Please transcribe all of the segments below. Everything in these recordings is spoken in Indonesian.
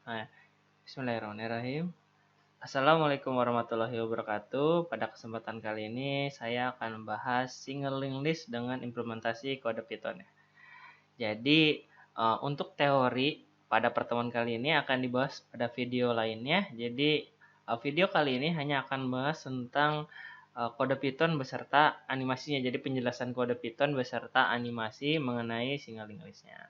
Nah, Bismillahirrahmanirrahim. Assalamualaikum warahmatullahi wabarakatuh. Pada kesempatan kali ini saya akan membahas single linked list dengan implementasi kode Python. Jadi untuk teori pada pertemuan kali ini akan dibahas pada video lainnya. Jadi video kali ini hanya akan membahas tentang kode Python beserta animasinya. Jadi penjelasan kode Python beserta animasi mengenai single linked listnya.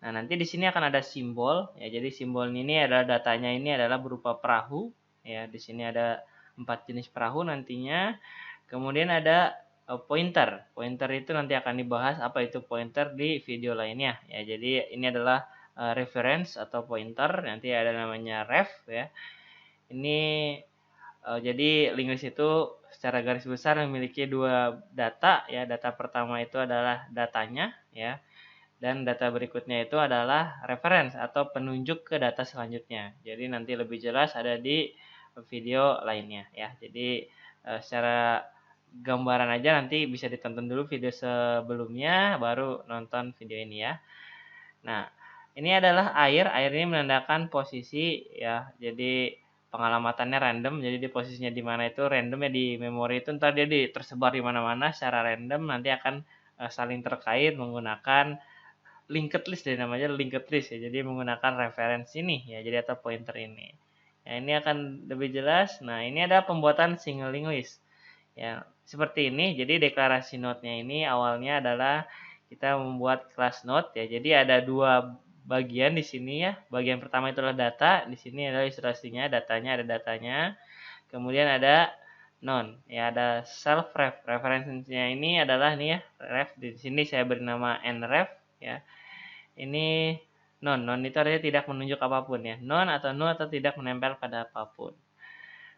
Nah, nanti di sini akan ada simbol ya. Jadi simbol ini adalah datanya ini adalah berupa perahu ya. Di sini ada 4 jenis perahu nantinya. Kemudian ada pointer. Pointer itu nanti akan dibahas apa itu pointer di video lainnya ya. Jadi ini adalah reference atau pointer, nanti ada namanya ref ya. Ini jadi linked list itu secara garis besar memiliki dua data ya. Data pertama itu adalah datanya ya. Dan data berikutnya itu adalah reference atau penunjuk ke data selanjutnya. Jadi nanti lebih jelas ada di video lainnya ya. Jadi secara gambaran aja nanti bisa ditonton dulu video sebelumnya baru nonton video ini ya. Nah, ini adalah air. Air ini menandakan posisi ya. Jadi pengalamatannya random. Jadi di posisinya di mana itu random ya, di memori itu ntar dia tersebar di mana-mana secara random, nanti akan saling terkait menggunakan linked list, dari namanya linked list ya. Jadi menggunakan referensi ini ya, jadi atau pointer ini. Ya, ini akan lebih jelas. Nah, ini ada pembuatan single linked list. Ya, seperti ini. Jadi deklarasi node-nya ini awalnya adalah kita membuat kelas node ya. Jadi ada dua bagian di sini ya. Bagian pertama itu adalah data, di sini adalah ilustrasinya, datanya ada datanya. Kemudian ada non ya, ada self ref. Referensinya ini adalah nih ya, ref. Di sini saya beri nama nref ya. Ini non itu artinya tidak menunjuk apapun ya. Non atau null atau tidak menempel pada apapun.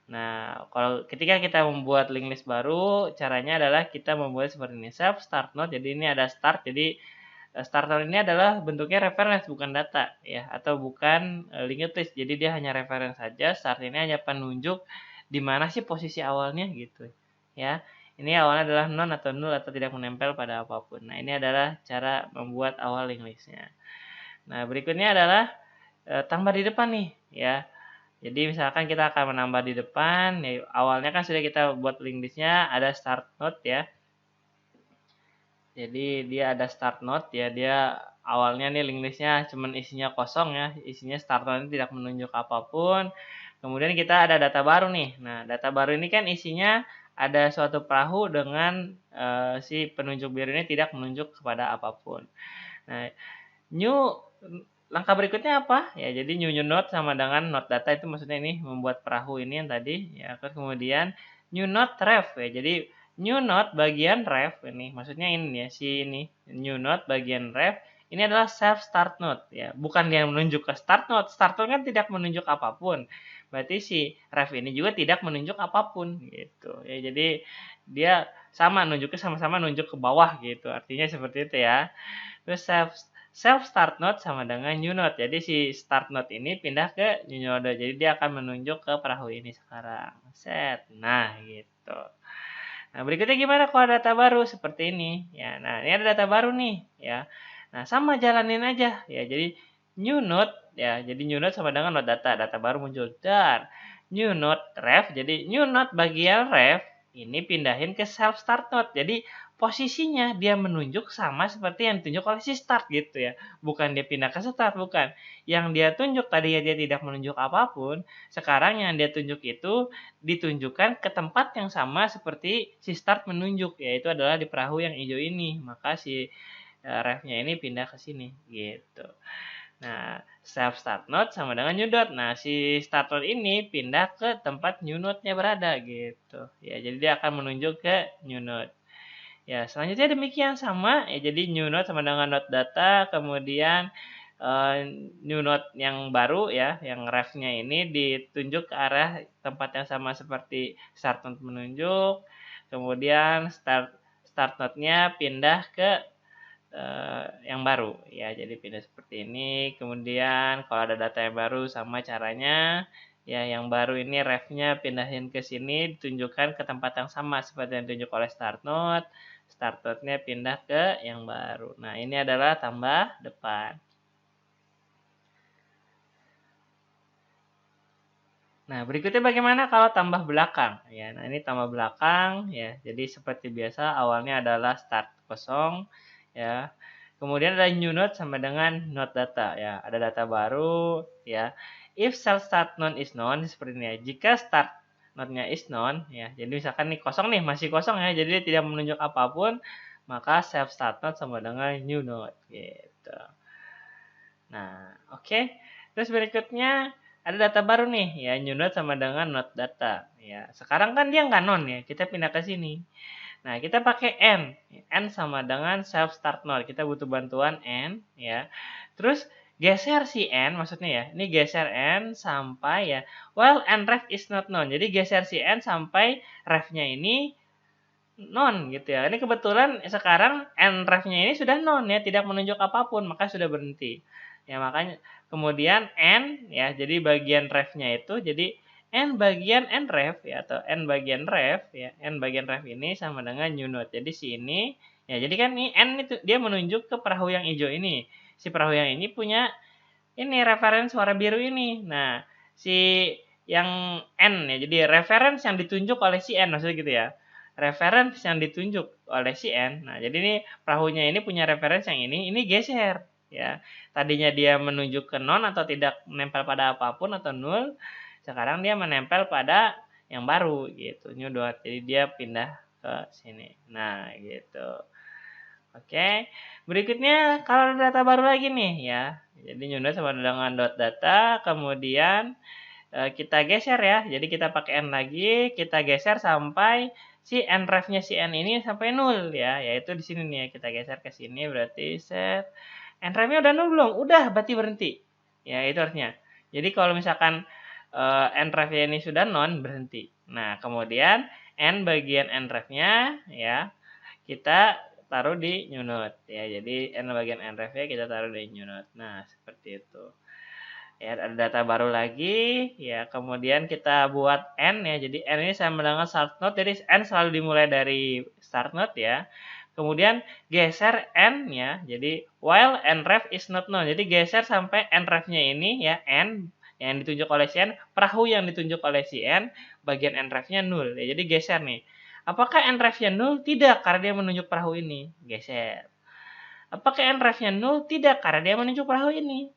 Nah, kalau ketika kita membuat link list baru, caranya adalah kita membuat seperti ini. Self start node. Jadi ini ada start. Jadi start node ini adalah bentuknya reference bukan data ya, atau bukan linked list. Jadi dia hanya reference saja. Start ini hanya penunjuk di mana sih posisi awalnya gitu ya. Ini awalnya adalah non atau null atau tidak menempel pada apapun. Nah, ini adalah cara membuat awal link listnya. Nah, berikutnya adalah tambah di depan nih ya. Jadi misalkan kita akan menambah di depan, ya, awalnya kan sudah kita buat link listnya ada start node ya. Jadi dia ada start node ya, dia awalnya nih link listnya cuman isinya kosong ya, isinya start node tidak menunjuk apapun. Kemudian kita ada data baru nih. Nah, data baru ini kan isinya ada suatu perahu dengan si penunjuk biru ini tidak menunjuk kepada apapun. Nah, new langkah berikutnya apa? Ya, jadi new node sama dengan node data, itu maksudnya ini membuat perahu ini yang tadi ya. Terus kemudian new node ref ya. Jadi new node bagian ref ini, maksudnya ini ya, si ini new node bagian ref ini adalah self start node ya, bukan dia menunjuk ke start node. Start node kan tidak menunjuk apapun. Berarti si ref ini juga tidak menunjuk apapun gitu. Ya, jadi dia sama nunjuknya, sama-sama nunjuk ke bawah gitu. Artinya seperti itu ya. Terus self start node sama dengan new node. Jadi si start node ini pindah ke new node. Jadi dia akan menunjuk ke perahu ini sekarang. Set. Nah, gitu. Nah, berikutnya gimana kalau ada data baru seperti ini? Ya, nah ini ada data baru nih, ya. Nah, sama jalanin aja ya. Jadi new node ya. Jadi new node sama dengan node data. Data baru muncul. Dan new node ref. Jadi new node bagian ref ini pindahin ke self start node. Jadi posisinya dia menunjuk sama seperti yang ditunjuk oleh si start gitu ya. Bukan dia pindah ke start, bukan. Yang dia tunjuk tadi ya, dia tidak menunjuk apapun. Sekarang yang dia tunjuk itu ditunjukkan ke tempat yang sama seperti si start menunjuk, yaitu adalah di perahu yang hijau ini. Maka si refnya ini pindah ke sini gitu. Nah, self start node sama dengan new node. Nah, si start node ini pindah ke tempat new node-nya berada gitu. Ya, jadi dia akan menunjuk ke new node. Ya, selanjutnya demikian sama. Ya, jadi new node sama dengan node data, kemudian new node yang baru ya, yang refnya ini ditunjuk ke arah tempat yang sama seperti start node menunjuk. Kemudian start node-nya pindah ke yang baru ya, jadi pindah seperti ini. Kemudian kalau ada data yang baru sama caranya ya, yang baru ini refnya pindahin ke sini, ditunjukkan ke tempat yang sama seperti yang ditunjuk oleh start node-nya pindah ke yang baru. Nah, ini adalah tambah depan. Nah, berikutnya bagaimana kalau tambah belakang? Ya, nah ini tambah belakang ya. Jadi seperti biasa awalnya adalah start kosong ya. Kemudian ada new node sama dengan node data ya. Ada data baru ya. If self start node is known seperti ini ya. Jika start node-nya is known ya. Jadi misalkan nih kosong nih, masih kosong ya. Jadi dia tidak menunjuk apapun, maka self start node sama dengan new node gitu. Nah, oke. Terus berikutnya ada data baru nih ya, new node sama dengan node data ya. Sekarang kan dia nggak non ya, kita pindah ke sini. Nah, kita pakai n. N sama dengan self start node. Kita butuh bantuan n ya. Terus geser si n maksudnya ya. Ini geser n sampai ya while n ref is not known. Jadi geser si n sampai refnya ini non gitu ya. Ini kebetulan sekarang n ref-nya ini sudah non ya, tidak menunjuk apapun, maka sudah berhenti. Ya makanya kemudian n ya, jadi bagian ref-nya itu jadi n bagian n ref ya atau n bagian ref ya. N bagian ref ini sama dengan new node. Jadi si ini ya jadi kan ini n itu dia menunjuk ke perahu yang hijau ini. Si perahu yang ini punya ini referensi warna biru ini. Nah, si yang n ya. Jadi referensi yang ditunjuk oleh si n maksudnya gitu ya. Referensi yang ditunjuk oleh si n. Nah, jadi ini perahunya ini punya referensi yang ini geser ya. Tadinya dia menunjuk ke non atau tidak menempel pada apapun atau nul. Sekarang dia menempel pada yang baru gitu, new dot. Jadi dia pindah ke sini. Nah, gitu. Oke. Berikutnya kalau ada data baru lagi nih ya. Jadi new dot sama dengan dot data, kemudian kita geser ya. Jadi kita pakai n lagi, kita geser sampai si n ref-nya si n ini sampai 0 ya, yaitu di sini nih ya. Kita geser ke sini berarti set n ref-nya udah 0 belum? Udah, berarti berhenti. Ya, itu artinya. Jadi kalau misalkan n ref-nya ini sudah non, berhenti. Nah, kemudian n bagian n ref-nya ya kita taruh di new node ya. Jadi n bagian n ref-nya kita taruh di new node. Nah, seperti itu. Ya, ada data baru lagi ya, kemudian kita buat n ya. Jadi n ini sama dengan start node, jadi n selalu dimulai dari start node ya. Kemudian geser n ya. Jadi while n ref is not known. Jadi geser sampai n ref-nya ini ya, n yang ditunjuk oleh si n, perahu yang ditunjuk oleh si n, bagian n ref-nya 0 ya. Jadi geser nih. Apakah n ref-nya 0? Tidak, karena dia menunjuk perahu ini. Geser. Apakah n ref-nya 0? Tidak, karena dia menunjuk perahu ini.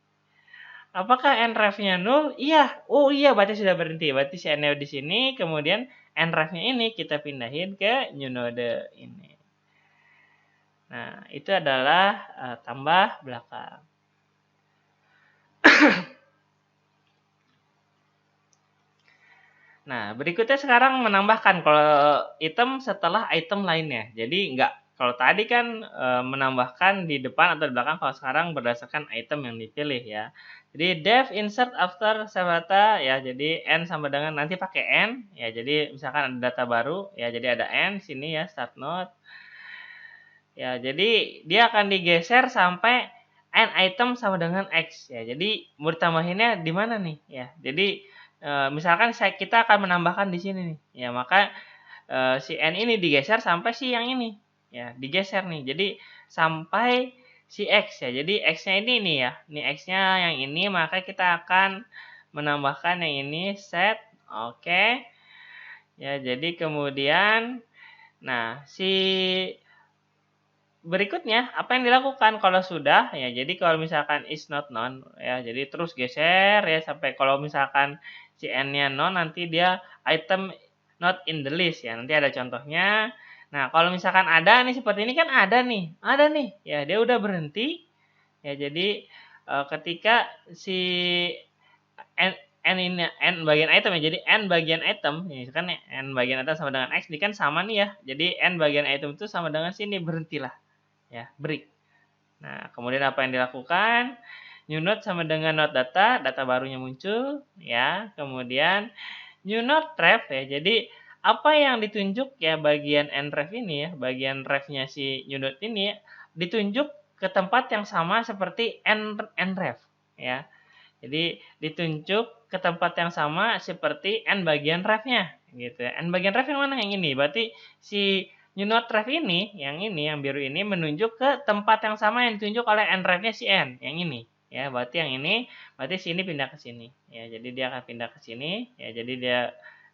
Apakah n ref-nya 0? Iya. Oh iya, berarti sudah berhenti. Berarti si n-nya di sini, kemudian n ref-nya ini kita pindahin ke new node ini. Nah, itu adalah tambah belakang. Nah, berikutnya sekarang menambahkan kalau item setelah item lainnya. Jadi enggak, kalau tadi kan menambahkan di depan atau di belakang, kalau sekarang berdasarkan item yang dipilih ya. Jadi def insert after data ya, jadi n sama dengan nanti pakai n ya. Jadi misalkan ada data baru ya, jadi ada n sini ya start node. Ya, jadi dia akan digeser sampai n item sama dengan x ya. Jadi mau ditambahinnya di mana nih ya. Jadi misalkan kita akan menambahkan di sini nih. Ya, maka si n ini digeser sampai si yang ini. Ya, digeser nih. Jadi sampai si x ya. Jadi x-nya ini nih ya. Ini x-nya yang ini, maka kita akan menambahkan yang ini set. Oke. Ya, jadi kemudian nah, si berikutnya apa yang dilakukan kalau sudah ya. Jadi kalau misalkan is not known ya, jadi terus geser ya sampai kalau misalkan si n-nya non, nanti dia item not in the list ya. Nanti ada contohnya. Nah, kalau misalkan ada nih seperti ini kan ada nih ya, dia udah berhenti ya. Jadi ketika si n ini n bagian item ya, jadi n bagian item ya kan, n bagian item sama dengan x ini kan sama nih ya. Jadi n bagian item itu sama dengan sini, berhentilah ya, break. Nah, kemudian apa yang dilakukan? New node sama dengan node data, data barunya muncul ya. Kemudian new node ref ya. Jadi apa yang ditunjuk ya bagian n ref ini ya, bagian refnya si new node ini ya, ditunjuk ke tempat yang sama seperti n ref ya. Jadi ditunjuk ke tempat yang sama seperti n bagian refnya gitu ya. N bagian ref yang mana? Yang ini. Berarti si new node ref ini, yang biru ini menunjuk ke tempat yang sama yang ditunjuk oleh n ref-nya si n, yang ini. Ya, berarti yang ini, berarti sini pindah ke sini. Ya, jadi dia akan pindah ke sini. Ya, jadi dia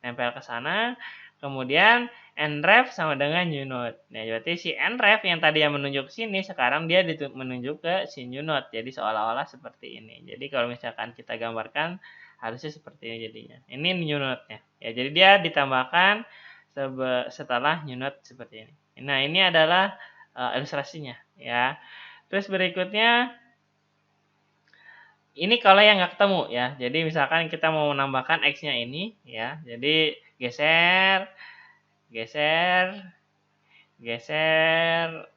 nempel ke sana. Kemudian nref sama dengan new node. Nah, berarti si nref yang tadi yang menunjuk ke sini, sekarang dia menunjuk ke si new node. Jadi seolah-olah seperti ini. Jadi kalau misalkan kita gambarkan, harusnya seperti ini jadinya. Ini new node-nya. Ya, jadi dia ditambahkan setelah new node seperti ini. Nah, ini adalah ilustrasinya. Ya. Terus berikutnya, ini kalau yang nggak ketemu ya. Jadi misalkan kita mau menambahkan X-nya ini ya. Jadi geser, geser, geser.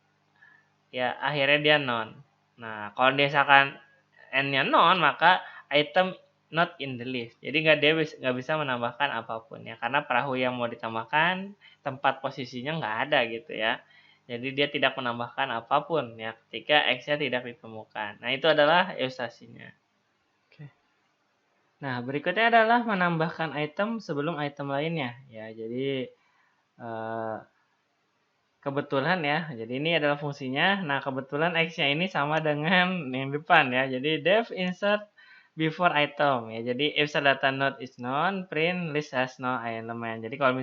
Ya akhirnya dia non. Nah kalau misalkan N-nya non maka item not in the list. Jadi nggak bisa menambahkan apapun ya. Karena perahu yang mau ditambahkan tempat posisinya nggak ada gitu ya. Jadi dia tidak menambahkan apapun ya ketika X-nya tidak ditemukan. Nah itu adalah ilustrasinya. Nah, berikutnya adalah menambahkan item sebelum item lainnya. Ya, jadi kebetulan ya. Jadi ini adalah fungsinya. Nah, kebetulan X-nya ini sama dengan yang depan ya. Jadi def insert before item ya. Jadi if data node is known, print list has no element. Jadi kalau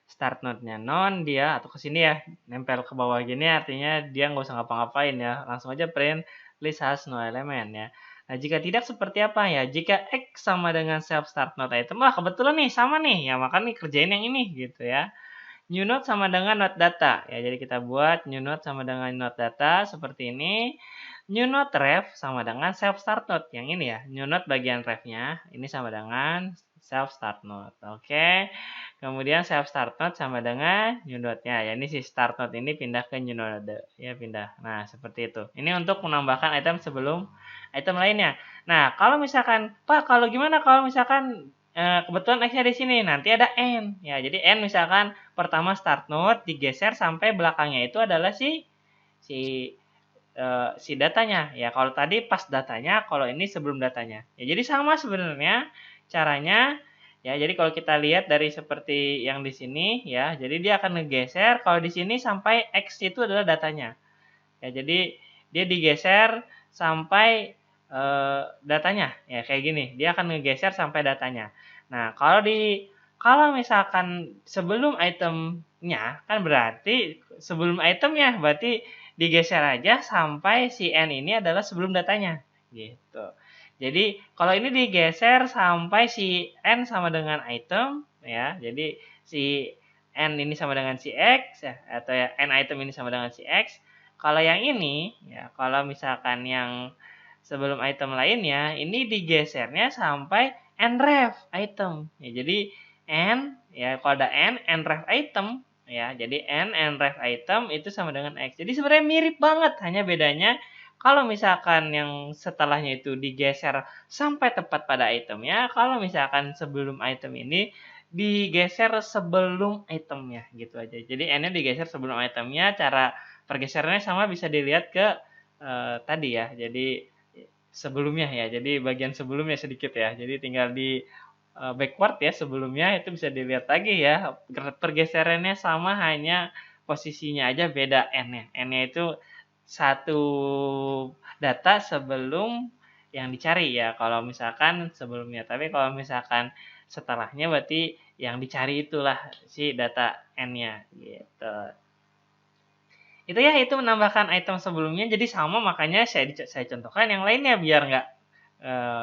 start node-nya non, dia atau ke sini ya, nempel ke bawah gini artinya dia nggak usah ngapa-ngapain ya. Langsung aja print list has no element ya. Nah, jika tidak seperti apa ya? Jika X sama dengan self start node item, wah kebetulan nih sama nih. Ya, maka nih kerjain yang ini gitu ya. New node sama dengan node data. Ya, jadi kita buat new node sama dengan node data seperti ini. New node ref sama dengan self start node. Yang ini ya, new node bagian refnya. Ini sama dengan self start node. Oke. Kemudian self start node sama dengan new node-nya. Ya, ini si start node ini pindah ke new node. Ya, pindah. Nah, seperti itu. Ini untuk menambahkan item sebelum item lainnya. Nah, kalau misalkan, Pak, kalau gimana kalau misalkan kebetulan X-nya di sini, nanti ada N. Ya, jadi N misalkan pertama start node digeser sampai belakangnya itu adalah si datanya. Ya, kalau tadi pas datanya, kalau ini sebelum datanya. Ya, jadi sama sebenarnya caranya. Ya, jadi kalau kita lihat dari seperti yang di sini ya, jadi dia akan ngegeser kalau di sini sampai X itu adalah datanya. Ya, jadi dia digeser sampai datanya ya kayak gini, dia akan ngegeser sampai datanya. Nah, kalau misalkan sebelum itemnya kan berarti sebelum itemnya berarti digeser aja sampai si N ini adalah sebelum datanya gitu. Jadi kalau ini digeser sampai si N sama dengan item ya. Jadi si N ini sama dengan si X ya, atau ya N item ini sama dengan si X. Kalau yang ini ya, kalau misalkan yang sebelum item lainnya, ini digesernya sampai nref item. Ya, jadi n ya kalau ada nref item ya. Jadi nref item itu sama dengan x. Jadi sebenarnya mirip banget, hanya bedanya kalau misalkan yang setelahnya itu digeser sampai tepat pada itemnya, kalau misalkan sebelum item ini digeser sebelum itemnya gitu aja. Jadi n-nya digeser sebelum itemnya, cara pergeserannya sama bisa dilihat ke tadi ya. Jadi sebelumnya ya. Jadi bagian sebelumnya sedikit ya. Jadi tinggal di backward ya sebelumnya itu bisa dilihat lagi ya. Pergeserannya sama, hanya posisinya aja beda n-nya. N-nya itu satu data sebelum yang dicari ya. Kalau misalkan sebelumnya. Tapi kalau misalkan setelahnya berarti yang dicari itulah si data n-nya gitu. Itu ya, itu menambahkan item sebelumnya jadi sama, makanya saya contohkan yang lainnya biar nggak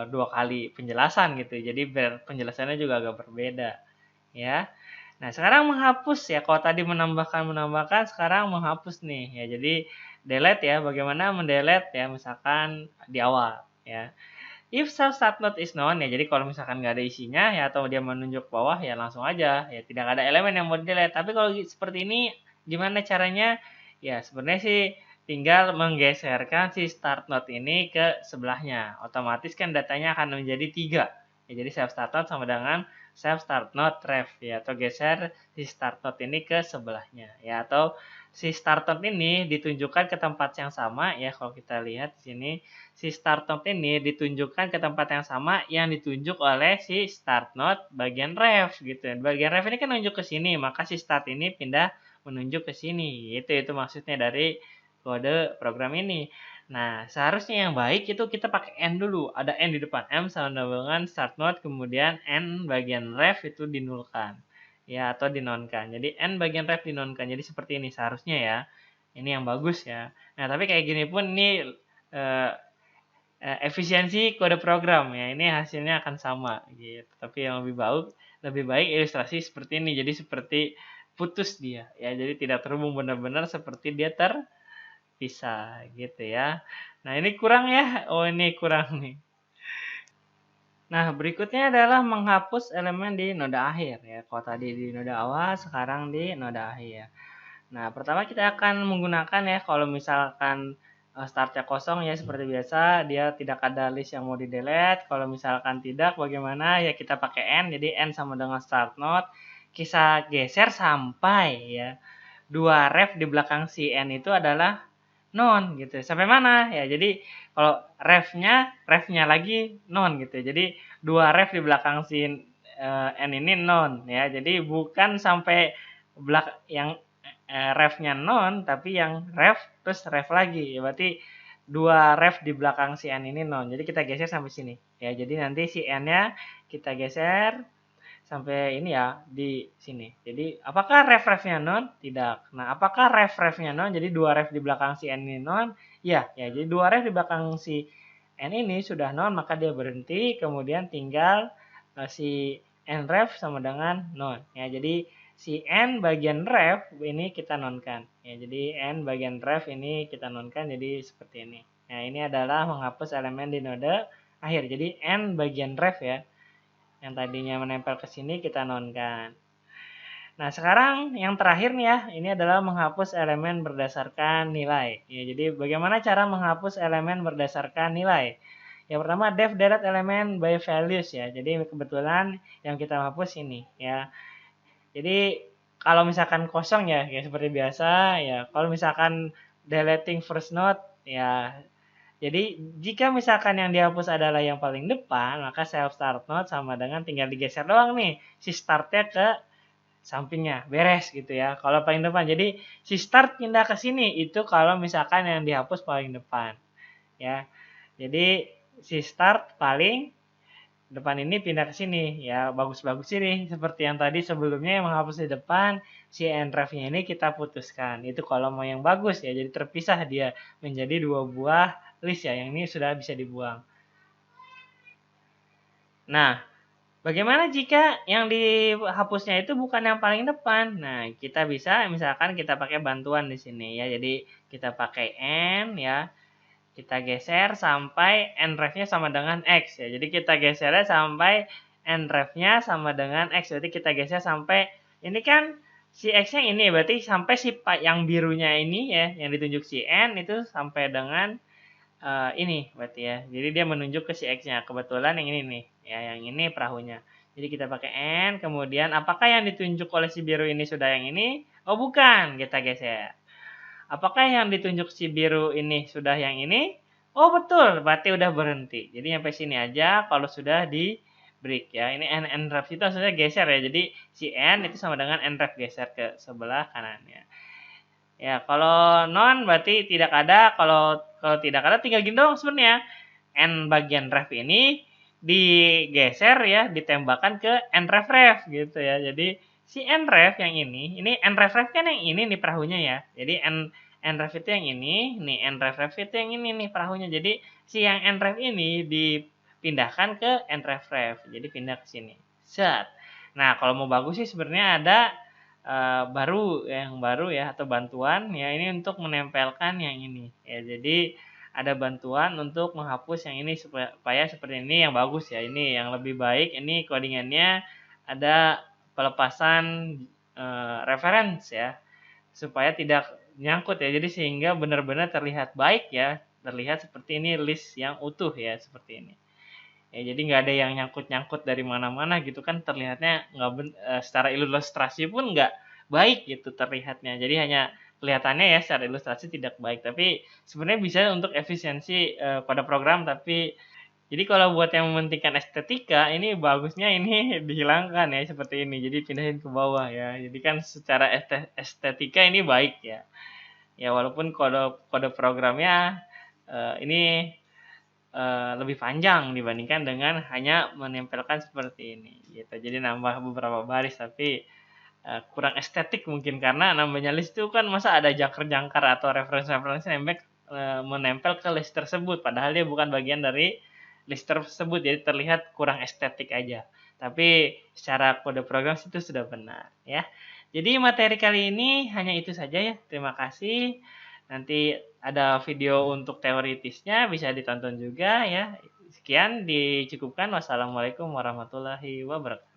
dua kali penjelasan gitu. Jadi biar penjelasannya juga agak berbeda ya. Nah, sekarang menghapus ya. Kalau tadi menambahkan sekarang menghapus nih ya. Jadi delete ya. Bagaimana mendelete ya, misalkan di awal ya. If self start node is known ya, jadi kalau misalkan nggak ada isinya ya atau dia menunjuk bawah ya langsung aja ya, tidak ada elemen yang mau delete. Tapi kalau seperti ini gimana caranya? Ya, sebenarnya sih tinggal menggeserkan si start node ini ke sebelahnya. Otomatis kan datanya akan menjadi 3. Ya, jadi self start node sama dengan self start node ref ya, atau geser si start node ini ke sebelahnya ya, atau si start node ini ditunjukkan ke tempat yang sama ya. Kalau kita lihat di sini si start node ini ditunjukkan ke tempat yang sama yang ditunjuk oleh si start node bagian ref gitu. Bagian ref ini kan menunjuk ke sini, maka si start ini pindah menunjuk ke sini. Itu maksudnya dari kode program ini. Nah, seharusnya yang baik itu kita pakai N dulu. Ada N di depan. M sama dengan start node, kemudian N bagian ref itu dinulkan. Ya, atau dinonkan. Jadi N bagian ref dinonkan. Jadi seperti ini seharusnya ya. Ini yang bagus ya. Nah, tapi kayak gini pun ini eh, efisiensi kode program ya. Ini hasilnya akan sama gitu. Tapi yang lebih baik ilustrasi seperti ini. Jadi seperti putus dia ya. Jadi tidak terhubung benar-benar seperti dia terpisah gitu ya. Nah, ini kurang ya. Oh, ini kurang nih. Nah, berikutnya adalah menghapus elemen di noda akhir ya. Kalau tadi di noda awal, sekarang di noda akhir. Nah, pertama kita akan menggunakan ya, kalau misalkan startnya kosong ya seperti biasa, dia tidak ada list yang mau di-delete. Kalau misalkan tidak, bagaimana? Ya kita pakai N, jadi N sama dengan start node. Kita geser sampai ya, dua ref di belakang si N itu adalah non gitu. Sampai mana? Ya, jadi kalau refnya lagi non gitu. Jadi dua ref di belakang si N ini non ya. Jadi bukan sampai yang refnya non, tapi yang ref terus ref lagi. Ya, berarti dua ref di belakang si N ini non. Jadi kita geser sampai sini. Ya, jadi nanti si N-nya kita geser sampai ini ya di sini. Jadi apakah ref-refnya non? Tidak. Nah, apakah ref-refnya non? Jadi dua ref di belakang si N ini non? Ya, ya. Jadi dua ref di belakang si N ini sudah non, maka dia berhenti. Kemudian tinggal si N ref sama dengan non. Ya, jadi si N bagian ref ini kita nonkan. Ya, jadi N bagian ref ini kita nonkan. Jadi seperti ini. Nah, ini adalah menghapus elemen di node akhir. Jadi N bagian ref ya. Yang tadinya menempel ke sini kita nonkan. Nah, sekarang yang terakhir nih ya, ini adalah menghapus elemen berdasarkan nilai. Ya, jadi bagaimana cara menghapus elemen berdasarkan nilai? Yang pertama, def delete elemen by values ya. Jadi kebetulan yang kita hapus ini ya. Jadi kalau misalkan kosong ya, ya seperti biasa ya. Kalau misalkan deleting first node ya, jadi jika misalkan yang dihapus adalah yang paling depan, maka self start node sama dengan tinggal digeser doang nih si startnya ke sampingnya, beres gitu ya. Kalau paling depan, jadi si start pindah ke sini itu kalau misalkan yang dihapus paling depan, ya. Jadi si start paling depan ini pindah ke sini, ya bagus-bagus ini. Seperti yang tadi sebelumnya yang menghapus di depan, si enrefnya ini kita putuskan. Itu kalau mau yang bagus ya, jadi terpisah dia menjadi dua buah list ya, yang ini sudah bisa dibuang. Nah, bagaimana jika yang dihapusnya itu bukan yang paling depan? Nah, kita bisa misalkan kita pakai bantuan di sini ya. Jadi kita pakai N ya. Kita geser sampai N-ref-nya sama dengan X ya. Jadi kita gesernya sampai N-ref-nya sama dengan X. Berarti kita geser sampai ini kan si X yang ini berarti sampai si yang birunya ini ya, yang ditunjuk si N itu sampai dengan ini berarti ya. Jadi dia menunjuk ke si X-nya. Kebetulan yang ini nih, ya yang ini perahunya. Jadi kita pakai N, kemudian apakah yang ditunjuk oleh si biru ini sudah yang ini? Oh bukan, kita geser. Apakah yang ditunjuk si biru ini sudah yang ini? Oh betul, berarti udah berhenti. Jadi sampai sini aja kalau sudah di break ya. Ini N ref itu maksudnya geser ya. Jadi si N itu sama dengan N ref geser ke sebelah kanannya. Ya, kalau non berarti tidak ada. Kalau tidak ada tinggal gini dong sebenarnya. N bagian ref ini digeser ya, ditembakkan ke N ref gitu ya. Jadi si N ref yang ini N ref kan yang ini nih perahunya ya. Jadi N ref itu yang ini, nih N ref itu yang ini nih perahunya. Jadi si yang N ref ini dipindahkan ke N ref. Jadi pindah ke sini. Set. Nah, kalau mau bagus sih sebenarnya ada yang baru ya atau bantuan ya ini untuk menempelkan yang ini ya. Jadi ada bantuan untuk menghapus yang ini supaya seperti ini yang bagus ya. Ini yang lebih baik, ini codingannya ada pelepasan reference ya supaya tidak nyangkut ya. Jadi sehingga benar-benar terlihat baik ya, terlihat seperti ini list yang utuh ya seperti ini. Ya, jadi nggak ada yang nyangkut-nyangkut dari mana-mana gitu kan, terlihatnya secara ilustrasi pun nggak baik gitu terlihatnya. Jadi hanya kelihatannya ya secara ilustrasi tidak baik, tapi sebenarnya bisa untuk efisiensi pada program. Tapi jadi kalau buat yang mementingkan estetika, ini bagusnya ini dihilangkan ya seperti ini. Jadi pindahin ke bawah ya. Jadi kan secara estetika ini baik ya. Ya walaupun kode programnya Ini lebih panjang dibandingkan dengan hanya menempelkan seperti ini gitu. Jadi nambah beberapa baris tapi kurang estetik mungkin karena namanya list itu kan masa ada jangkar-jangkar atau referensi-referensi menempel ke list tersebut padahal dia bukan bagian dari list tersebut, jadi terlihat kurang estetik aja. Tapi secara kode program itu sudah benar ya. Jadi materi kali ini hanya itu saja ya. Terima kasih. Nanti ada video untuk teoritisnya bisa ditonton juga ya. Sekian dicukupkan. Wassalamualaikum warahmatullahi wabarakatuh.